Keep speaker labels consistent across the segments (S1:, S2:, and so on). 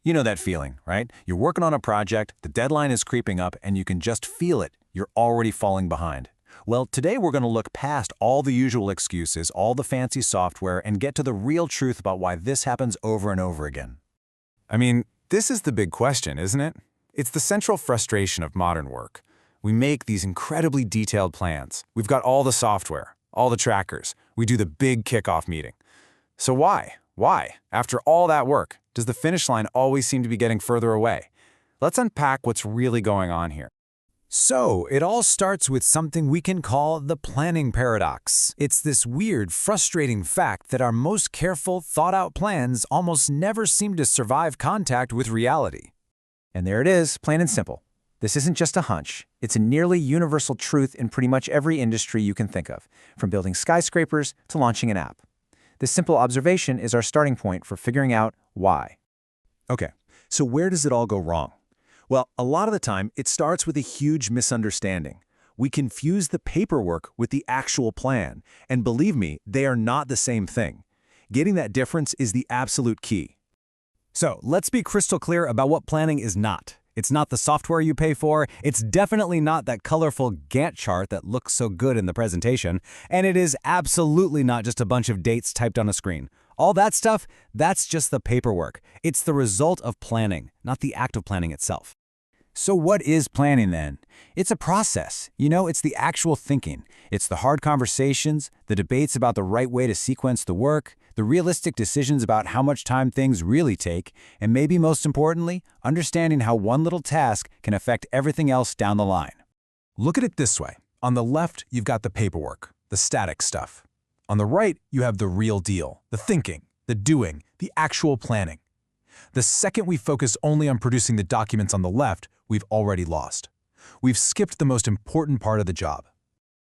S1: You know that feeling, right? You're working on a project, the deadline is creeping up, and you can just feel it. You're already falling behind. Well, today we're going to look past all the usual excuses, all the fancy software, and get to the real truth about why this happens over and over again.
S2: I mean, this is the big question, isn't it? It's the central frustration of modern work. We make these incredibly detailed plans. We've got all the software, all the trackers. We do the big kickoff meeting. So why? Why, after all that work, does the finish line always seem to be getting further away? Let's unpack what's really going on here.
S3: So, it all starts with something we can call the planning paradox. It's this weird, frustrating fact that our most careful, thought-out plans almost never seem to survive contact with reality.
S1: And there it is, plain and simple. This isn't just a hunch. It's a nearly universal truth in pretty much every industry you can think of, from building skyscrapers to launching an app. This simple observation is our starting point for figuring out why.
S4: Okay, so where does it all go wrong? Well, a lot of the time, it starts with a huge misunderstanding. We confuse the paperwork with the actual plan, and believe me, they are not the same thing. Getting that difference is the absolute key.
S3: So, let's be crystal clear about what planning is not. It's not the software you pay for, it's definitely not that colorful Gantt chart that looks so good in the presentation, and it is absolutely not just a bunch of dates typed on a screen. All that stuff, that's just the paperwork. It's the result of planning, not the act of planning itself. So what is planning then? It's a process. It's the actual thinking. It's the hard conversations, the debates about the right way to sequence the work, the realistic decisions about how much time things really take, and maybe most importantly, understanding how one little task can affect everything else down the line.
S4: Look at it this way. On the left, you've got the paperwork, the static stuff. On the right, you have the real deal, the thinking, the doing, the actual planning. The second we focus only on producing the documents on the left, we've already lost. We've skipped the most important part of the job.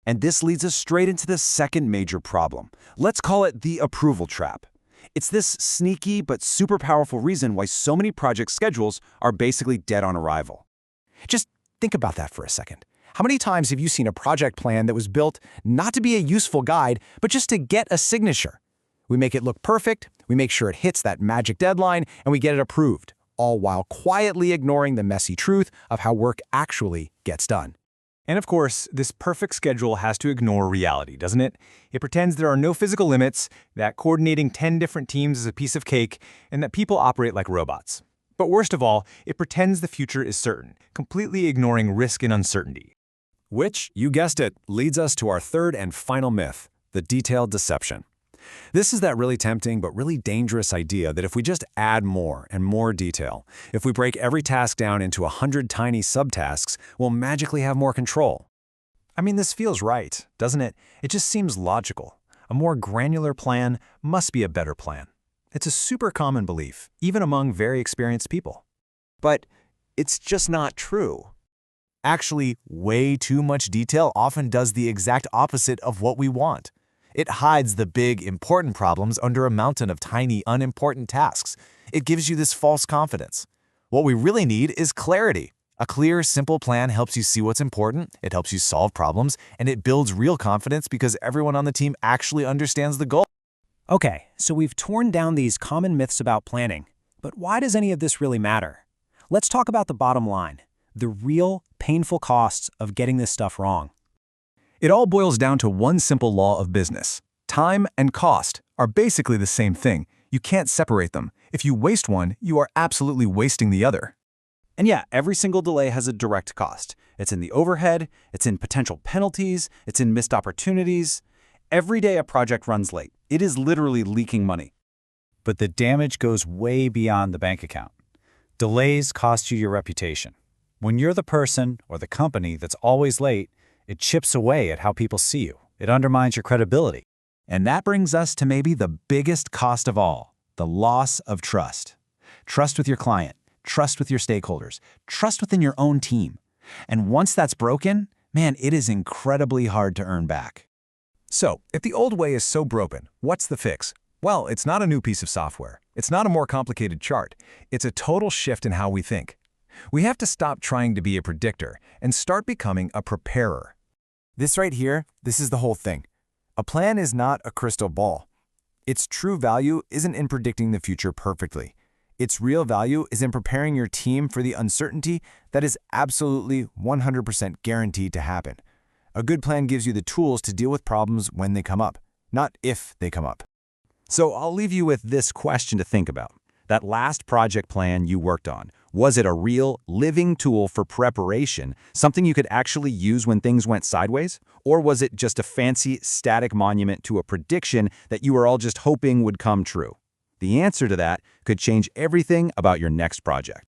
S5: And this leads us straight into the second major problem. Let's call it the approval trap. It's this sneaky but super powerful reason why so many project schedules are basically dead on arrival.
S1: Just think about that for a second. How many times have you seen a project plan that was built not to be a useful guide, but just to get a signature? We make it look perfect, we make sure it hits that magic deadline, and we get it approved, all while quietly ignoring the messy truth of how work actually gets done.
S2: And of course, this perfect schedule has to ignore reality, doesn't it? It pretends there are no physical limits, that coordinating 10 different teams is a piece of cake, and that people operate like robots. But worst of all, it pretends the future is certain, completely ignoring risk and uncertainty.
S4: Which, you guessed it, leads us to our third and final myth, the detailed deception. This is that really tempting but really dangerous idea that if we just add more and more detail, if we break every task down into 100 tiny subtasks, we'll magically have more control.
S1: I mean, this feels right, doesn't it? It just seems logical. A more granular plan must be a better plan. It's a super common belief, even among very experienced people.
S5: But it's just not true. Actually, way too much detail often does the exact opposite of what we want. It hides the big, important problems under a mountain of tiny, unimportant tasks. It gives you this false confidence. What we really need is clarity. A clear, simple plan helps you see what's important, it helps you solve problems, and it builds real confidence because everyone on the team actually understands the goal.
S3: Okay, so we've torn down these common myths about planning. But why does any of this really matter? Let's talk about the bottom line, the real, painful costs of getting this stuff wrong.
S4: It all boils down to one simple law of business. Time and cost are basically the same thing. You can't separate them. If you waste one, you are absolutely wasting the other.
S5: And yeah, every single delay has a direct cost. It's in the overhead, it's in potential penalties, it's in missed opportunities. Every day a project runs late, it is literally leaking money.
S3: But the damage goes way beyond the bank account. Delays cost you your reputation. When you're the person or the company that's always late, it chips away at how people see you. It undermines your credibility.
S4: And that brings us to maybe the biggest cost of all, the loss of trust. Trust with your client, trust with your stakeholders, trust within your own team. And once that's broken, man, it is incredibly hard to earn back. So, if the old way is so broken, what's the fix? Well, it's not a new piece of software. It's not a more complicated chart. It's a total shift in how we think. We have to stop trying to be a predictor and start becoming a preparer.
S5: This right here, this is the whole thing. A plan is not a crystal ball. Its true value isn't in predicting the future perfectly. Its real value is in preparing your team for the uncertainty that is absolutely 100% guaranteed to happen. A good plan gives you the tools to deal with problems when they come up, not if they come up.
S3: So I'll leave you with this question to think about. That last project plan you worked on, was it a real, living tool for preparation, something you could actually use when things went sideways? Or was it just a fancy, static monument to a prediction that you were all just hoping would come true? The answer to that could change everything about your next project.